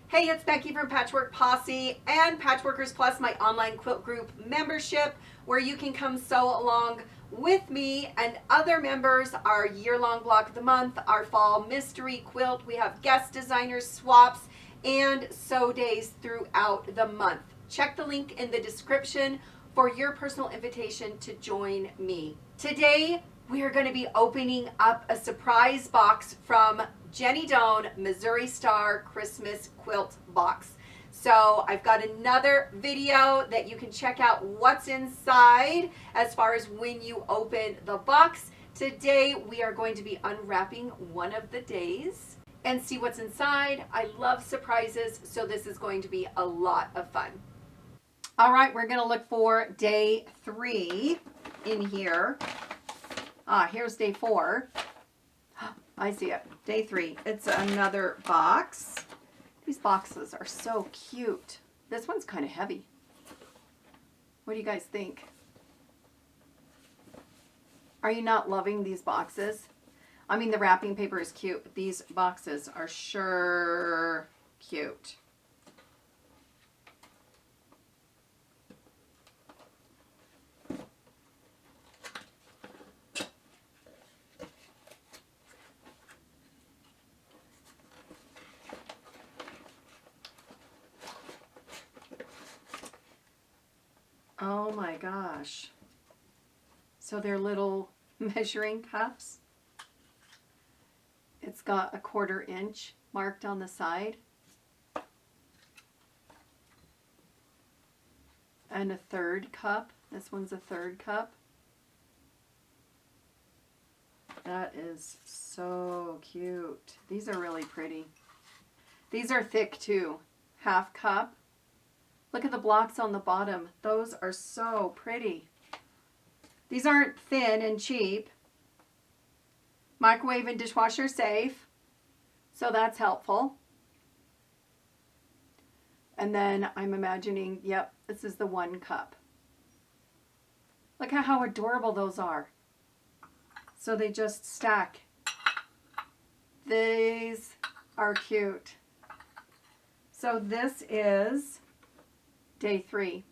Hey, it's Becky from Patchwork Posse and Patchworkers Plus, my online quilt group membership, where you can come sew along with me and other members our year-long block of the month, our fall mystery quilt. We have guest designers, swaps, and sew days throughout the month. Check the link in the description for your personal invitation to join me. Today, we are going to be opening up a surprise box from Jenny Doan Missouiri Star Christmas Quilt Box. So I've got another video that you can check out what's inside as far as when you open the box. Today we are going to be unwrapping one of the days and see what's inside. I love surprises, so this is going to be a lot of fun. All right, we're going to look for day 3 in here. Here's day 4. I see it. Day 3. It's another box. These boxes are so cute. This one's kind of heavy. What do you guys think? Are you not loving these boxes? I mean, the wrapping paper is cute, but these boxes are sure cute. Oh my gosh. So they're little measuring cups. It's got a 1/4 inch marked on the side. And a 1/3 cup. This one's a 1/3 cup. That is so cute. These are really pretty. These are thick too. 1/2 cup. Look at the blocks on the bottom. Those are so pretty. These aren't thin and cheap. Microwave and dishwasher safe. So that's helpful. And then I'm imagining, yep, this is the 1 cup. Look at how adorable those are. So they just stack. These are cute. So this is day 3.